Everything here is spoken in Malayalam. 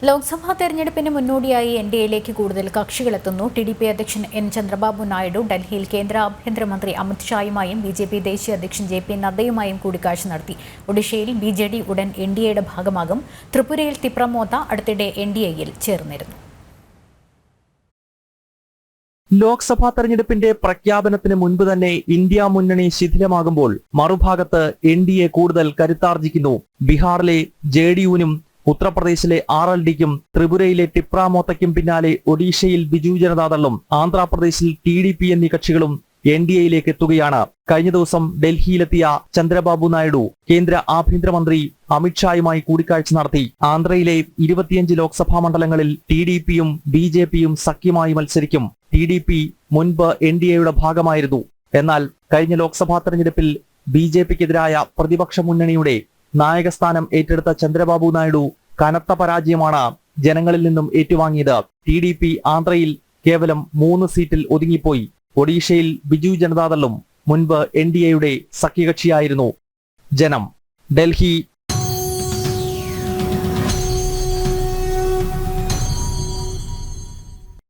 ലോക്സഭാ തെരഞ്ഞെടുപ്പിന് മുന്നോടിയായി എൻഡിഎയിലേക്ക് കൂടുതൽ കക്ഷികളെത്തുന്നു. ടിഡിപി അധ്യക്ഷൻ എൻ ചന്ദ്രബാബു നായിഡു ഡൽഹിയിൽ കേന്ദ്ര ആഭ്യന്തരമന്ത്രി അമിത്ഷായുമായും ബിജെപി ദേശീയ അധ്യക്ഷൻ ജെ.പി. നദ്ദയുമായും കൂടിക്കാഴ്ച നടത്തി. ഒഡീഷയിൽ ബിജെഡി ഉടൻ എൻഡിഎയുടെ ഭാഗമാകും. ത്രിപുരയിൽ തിപ്രമോത്ത അടുത്തിടെ എൻഡിഎയിൽ ചേർന്നിരുന്നു. ലോക്സഭാ തെരഞ്ഞെടുപ്പിന്റെ പ്രഖ്യാപനത്തിന് മുൻപ് തന്നെ ഇന്ത്യ മുന്നണി ശിഥിലമാകുമ്പോൾ മറുഭാഗത്ത് എൻഡിഎ കൂടുതൽ കരുത്താർജിക്കുന്നു. ബീഹാറിലെ ജെഡിയുവിനും ഉത്തർപ്രദേശിലെ ആർഎൽഡിക്കും ത്രിപുരയിലെ ടിപ്രാമോത്തയ്ക്കും പിന്നാലെ ഒഡീഷയിൽ ബിജു ജനതാദളും ആന്ധ്രാപ്രദേശിൽ ടിഡിപി എന്നീ കക്ഷികളും എൻഡിഎയിലേക്ക് എത്തുകയാണ്. കഴിഞ്ഞ ദിവസം ഡൽഹിയിലെത്തിയ ചന്ദ്രബാബു നായിഡു കേന്ദ്ര ആഭ്യന്തരമന്ത്രി അമിത്ഷായുമായി കൂടിക്കാഴ്ച നടത്തി. ആന്ധ്രയിലെ 25 ലോക്സഭാ മണ്ഡലങ്ങളിൽ ടിഡിപിയും ബിജെപിയും സഖ്യമായി മത്സരിക്കും. ടിഡിപി മുൻപ് എൻഡിഎയുടെ ഭാഗമായിരുന്നു. എന്നാൽ കഴിഞ്ഞ ലോക്സഭാ തെരഞ്ഞെടുപ്പിൽ ബിജെപിക്കെതിരായ പ്രതിപക്ഷ മുന്നണിയുടെ നായകസ്ഥാനം ഏറ്റെടുത്ത ചന്ദ്രബാബു നായിഡു കനത്ത പരാജയമാണ് ജനങ്ങളിൽ നിന്നും ഏറ്റുവാങ്ങിയത്. ടിഡിപി ആന്ധ്രയിൽ കേവലം 3 സീറ്റിൽ ഒതുങ്ങിപ്പോയി. ഒഡീഷയിൽ ബിജു ജനതാദളും മുൻപ് എൻഡിഎയുടെ സഖ്യകക്ഷിയായിരുന്നു. ജനം, ഡൽഹി.